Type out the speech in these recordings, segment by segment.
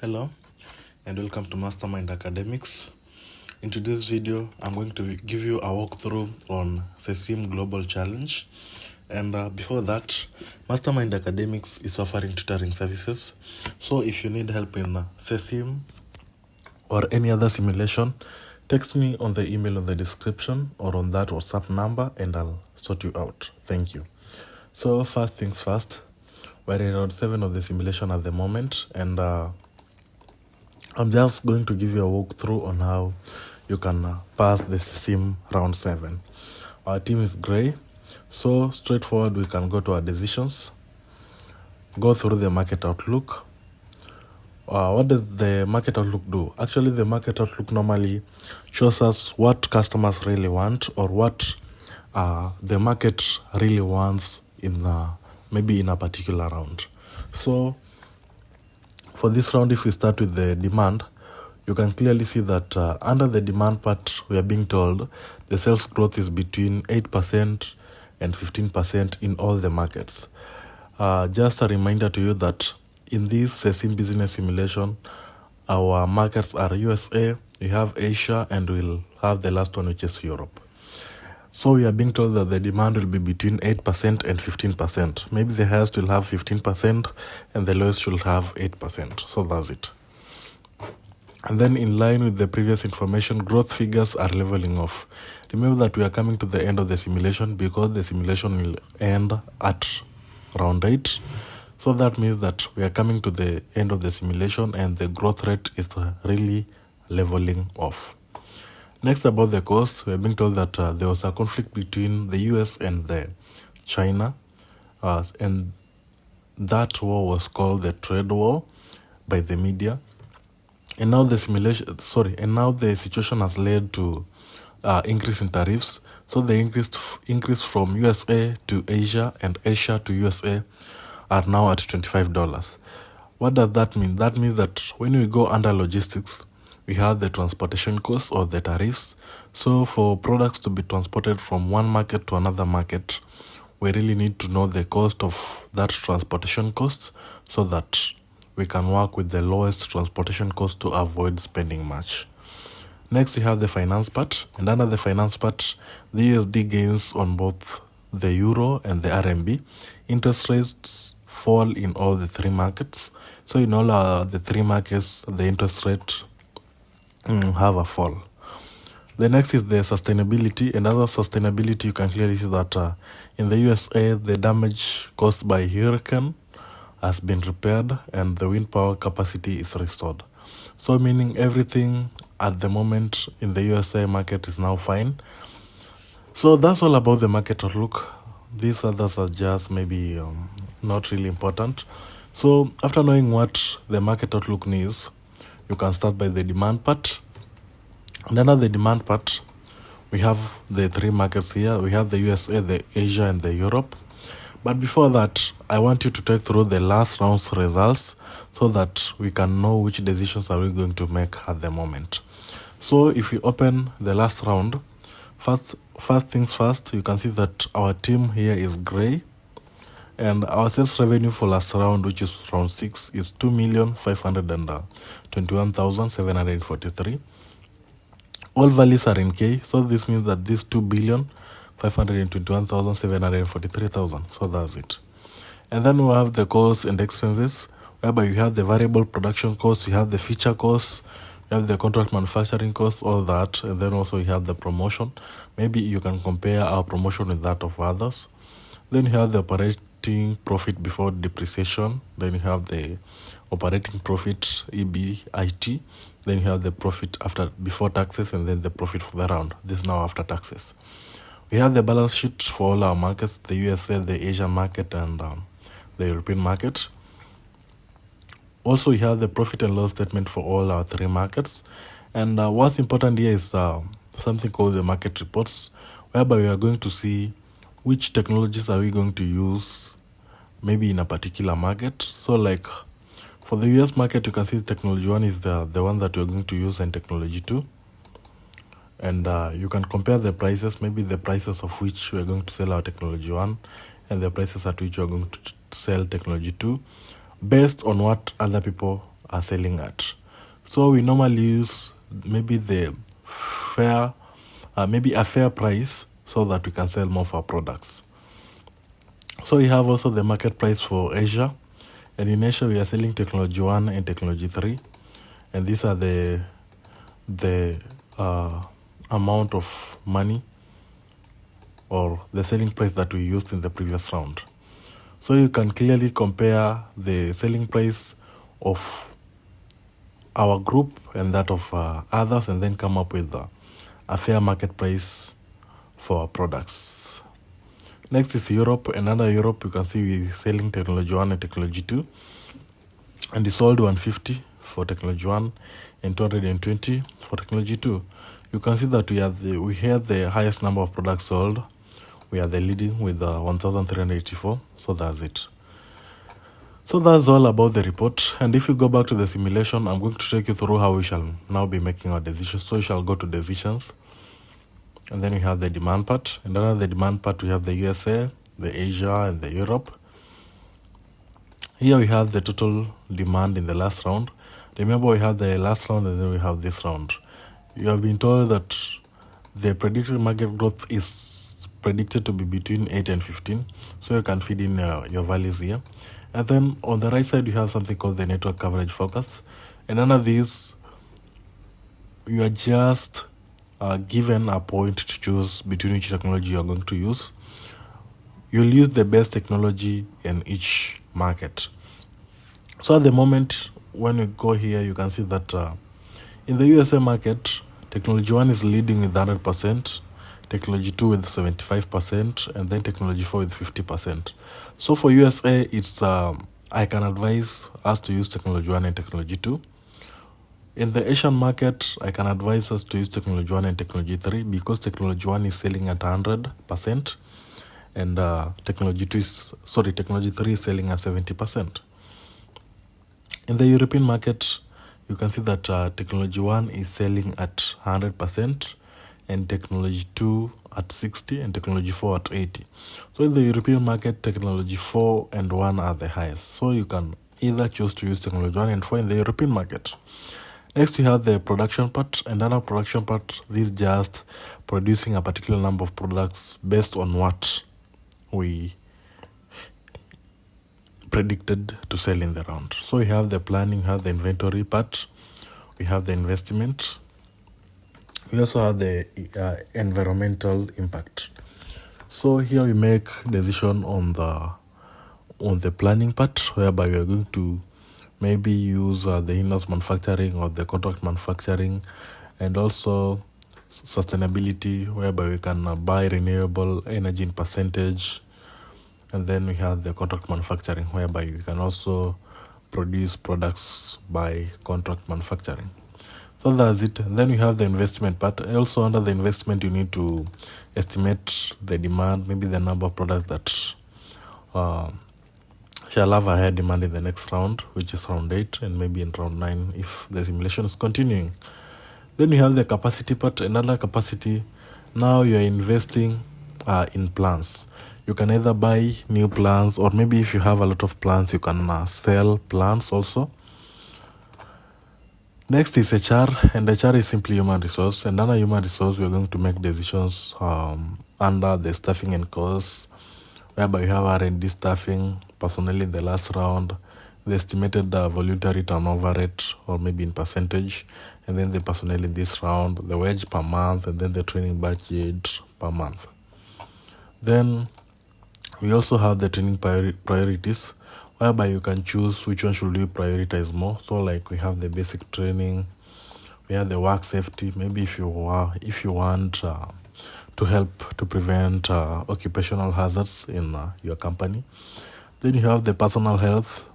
Hello and welcome to Mastermind Academics. In today's video, I'm going to give you a walkthrough on Cesim Global Challenge. And before that, Mastermind Academics is offering tutoring services. So if you need help in Cesim or any other simulation, text me on the email in the description or on that WhatsApp number and I'll sort you out. Thank you. So first things first, we're in round 7 of the simulation at the moment, and I'm just going to give you a walkthrough on how you can pass the sim round 7. Our team is grey, so straightforward we can go to our decisions, go through the market outlook. What does the market outlook do? Actually, the market outlook normally shows us what customers really want or what the market really wants in maybe in a particular round. So for this round, if we start with the demand, you can clearly see that under the demand part, we are being told the sales growth is between 8% and 15% in all the markets. Just a reminder to you that in this Cesim business simulation, our markets are USA, we have Asia, and we'll have the last one, which is Europe. So we are being told that the demand will be between 8% and 15%. Maybe the highest will have 15% and the lowest should have 8%. So that's it. And then in line with the previous information, growth figures are leveling off. Remember that we are coming to the end of the simulation because the simulation will end at round 8. So that means that we are coming to the end of the simulation and the growth rate is really leveling off. Next, about the cost, we're being told that there was a conflict between the US and China, and that war was called the trade war by the media. And now the situation has led to increase in tariffs. So the increase from USA to Asia and Asia to USA are now at $25. What does that mean? That means that when we go under logistics, we have the transportation costs or the tariffs. So for products to be transported from one market to another market, we really need to know the cost of that transportation cost so that we can work with the lowest transportation cost to avoid spending much. Next, we have the finance part. And under the finance part, the USD gains on both the Euro and the RMB. Interest rates fall in all the three markets. So in all the three markets, the interest rate have a fall. The next is the sustainability. Another sustainability, you can clearly see that in the USA, the damage caused by hurricane has been repaired and the wind power capacity is restored. So meaning everything at the moment in the USA market is now fine. So that's all about the market outlook. These others are just maybe not really important. So after knowing what the market outlook needs, you can start by the demand part. And under the demand part, we have the three markets here. We have the USA, the Asia, and the Europe. But before that, I want you to take through the last round's results so that we can know which decisions are we going to make at the moment. So if we open the last round, first things first, you can see that our team here is gray. And our sales revenue for last round, which is round 6, is 2,521,743. All values are in K, so this means that this 2,521,743,000. So that's it. And then we have the costs and expenses, whereby you have the variable production costs, you have the feature costs, you have the contract manufacturing costs, all that, and then also you have the promotion. Maybe you can compare our promotion with that of others. Then you have the operating profit before depreciation. Then you have the operating profit EBIT. Then you have the profit before taxes, and then the profit for the round. This is now after taxes. We have the balance sheet for all our markets: the USA, the Asian market, and the European market. Also, we have the profit and loss statement for all our three markets. And what's important here is something called the market reports, whereby we are going to see which technologies are we going to use maybe in a particular market. So like for the US market, you can see technology 1 is the one that we're going to use, and technology 2. And you can compare the prices, maybe the prices of which we're going to sell our technology 1 and the prices at which we're going to sell technology 2, based on what other people are selling at. So we normally use maybe the fair, maybe a fair price so that we can sell more of our products. So we have also the market price for Asia. And in Asia, we are selling technology 1 and technology 3. And these are the amount of money or the selling price that we used in the previous round. So you can clearly compare the selling price of our group and that of others, and then come up with a fair market price for our products. Next is Europe. And under Europe, you can see we're selling technology 1 and technology 2. And we sold 150 for technology 1 and 220 for technology 2. You can see that we had the highest number of products sold. We are the leading with 1,384. So that's it. So that's all about the report. And if you go back to the simulation, I'm going to take you through how we shall now be making our decisions. So we shall go to decisions. And then we have the demand part. And under the demand part, we have the USA, the Asia, and the Europe. Here we have the total demand in the last round. Remember, we have the last round and then we have this round. You have been told that the predicted market growth is predicted to be between 8 and 15. So you can feed in your values here. And then on the right side, you have something called the network coverage focus. And under this, you are just given a point to choose between which technology you are going to use. You'll use the best technology in each market. So at the moment, when you go here, you can see that in the USA market, technology 1 is leading with 100%, technology 2 with 75%, and then technology 4 with 50%. So for USA, it's I can advise us to use technology 1 and technology 2. In the Asian market, I can advise us to use technology 1 and technology 3 because technology 1 is selling at 100%, and technology 3 is selling at 70%. In the European market, you can see that technology 1 is selling at 100%, and technology 2 at 60, and technology 4 at 80. So in the European market, technology 4 and 1 are the highest. So you can either choose to use technology 1 and 4 in the European market. Next, we have the production part. And under production part, this is just producing a particular number of products based on what we predicted to sell in the round. So we have the planning, we have the inventory part, we have the investment, we also have the environmental impact. So here we make decision on the planning part, whereby we are going to maybe use the in-house manufacturing or the contract manufacturing, and also sustainability, whereby we can buy renewable energy in percentage. And then we have the contract manufacturing, whereby you can also produce products by contract manufacturing. So that's it. And then we have the investment part. Also under the investment, you need to estimate the demand, maybe the number of products that shall have a higher demand in the next round, which is round 8, and maybe in round 9 if the simulation is continuing. Then we have the capacity part. Another capacity, now you're investing in plants. You can either buy new plants, or maybe if you have a lot of plants, you can sell plants also. Next is HR, and HR is simply human resource. And under human resource, we're going to make decisions under the staffing and costs, whereby we have R&D staffing, personnel in the last round, the estimated voluntary turnover rate, or maybe in percentage, and then the personnel in this round, the wage per month, and then the training budget per month. Then we also have the training priorities, whereby you can choose which one should you prioritize more. So like we have the basic training, we have the work safety, maybe if you want to help to prevent occupational hazards in your company. Then you have the personal health.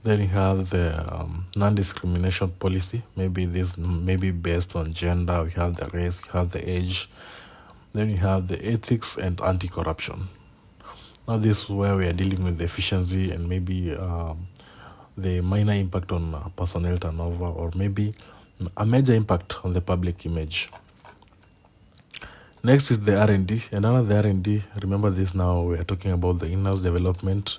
Then you have the non-discrimination policy. Maybe this maybe based on gender. We have the race, we have the age. Then you have the ethics and anti-corruption. Now this is where we are dealing with the efficiency and maybe the minor impact on personnel turnover, or maybe a major impact on the public image. Next is the R&D. And under the R&D, remember this now, we are talking about the in-house development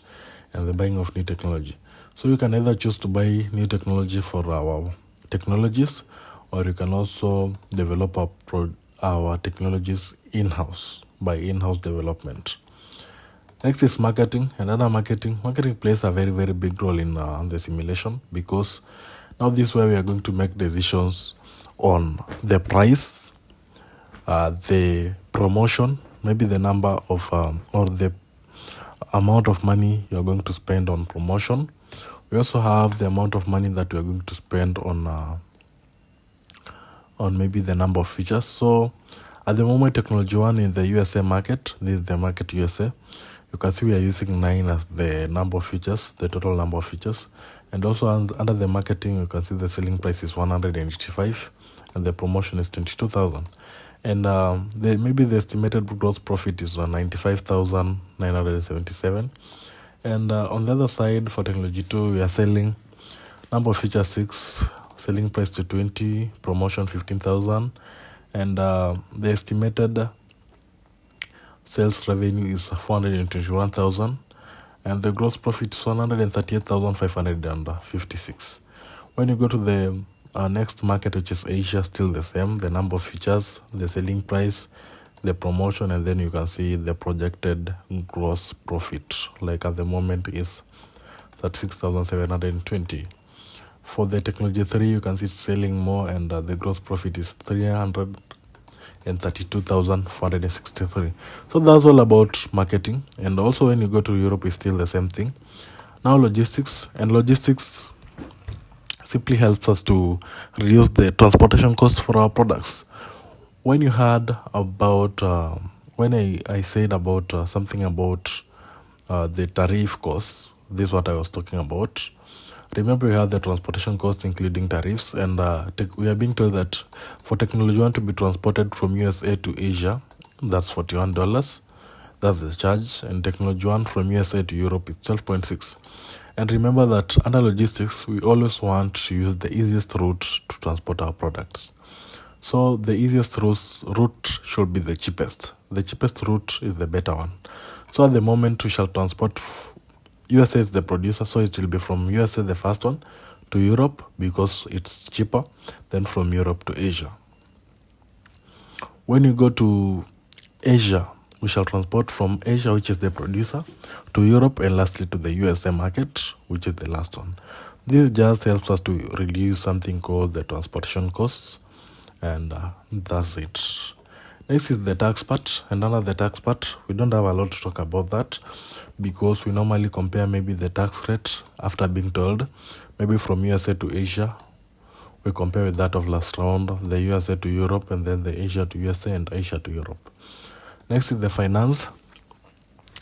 and the buying of new technology. So you can either choose to buy new technology for our technologies, or you can also develop our technologies in-house by in-house development. Next is marketing. Another marketing plays a very, very big role in the simulation, because now this is where we are going to make decisions on the price, the promotion, maybe the number of or the amount of money you are going to spend on promotion. We also have the amount of money that we are going to spend on maybe the number of features. So at the moment, Technology One in the USA market, this is the market USA. You can see we are using 9 as the number of features, the total number of features. And also under the marketing, you can see the selling price is 185 and the promotion is 22,000. And maybe the estimated gross profit is 95,977. And on the other side, for Technology 2, we are selling number of features 6, selling price to 20, promotion 15,000. And the estimated sales revenue is 421,000, and the gross profit is 138,556. When you go to the next market, which is Asia, still the same, the number of features, the selling price, the promotion, and then you can see the projected gross profit, like at the moment is 36,720. For the Technology 3, you can see it's selling more, and the gross profit is 332,463. So that's all about marketing. And also when you go to Europe, it's still the same thing. Now logistics simply helps us to reduce the transportation costs for our products. When you heard about when I said about something about the tariff costs, this is what I was talking about. Remember, we have the transportation costs including tariffs, and we are being told that for Technology One to be transported from USA to Asia, that's $41. That's the charge. And Technology One from USA to Europe is 12.6. And remember that under logistics, we always want to use the easiest route to transport our products. So the easiest route should be the cheapest. The cheapest route is the better one. So at the moment, we shall transport. USA is the producer, so it will be from USA, the first one, to Europe because it's cheaper, then from Europe to Asia. When you go to Asia, we shall transport from Asia, which is the producer, to Europe, and lastly to the USA market, which is the last one. This just helps us to reduce something called the transportation costs, and that's it. Next is the tax part, and under the tax part, we don't have a lot to talk about that, because we normally compare maybe the tax rate after being told, maybe from USA to Asia, we compare with that of last round, the USA to Europe, and then the Asia to USA and Asia to Europe. Next is the finance,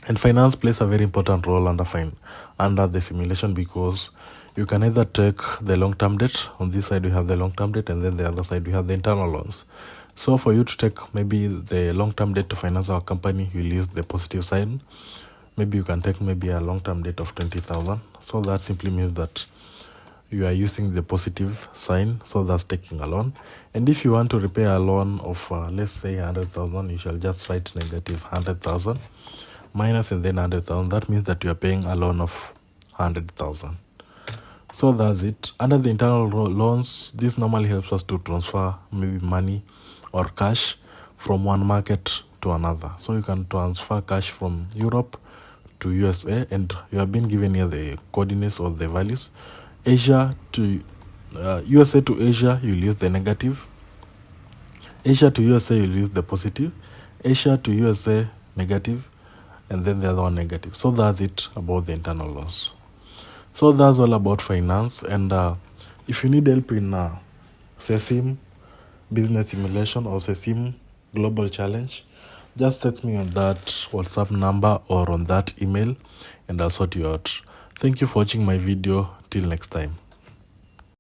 and finance plays a very important role under the simulation, because you can either take the long-term debt. On this side we have the long-term debt, and then the other side we have the internal loans. So for you to take maybe the long-term debt to finance our company, you use the positive side. Maybe you can take maybe a long-term debt of 20,000. So that simply means that you are using the positive sign, so that's taking a loan. And if you want to repay a loan of let's say 100,000, you shall just write negative 100,000 minus and then 100,000. That means that you are paying a loan of 100,000. So that's it. Under the internal loans, this normally helps us to transfer maybe money or cash from one market to another. So you can transfer cash from Europe to USA, and you have been given here the coordinates or the values. Asia to USA to Asia, you use the negative. Asia to USA, you use the positive. Asia to USA, negative, and then the other one negative. So that's it about the internal loss. So that's all about finance. And if you need help in Cesim business simulation or Cesim global challenge, just text me on that WhatsApp number or on that email, and I'll sort you out. Thank you for watching my video. Till next time.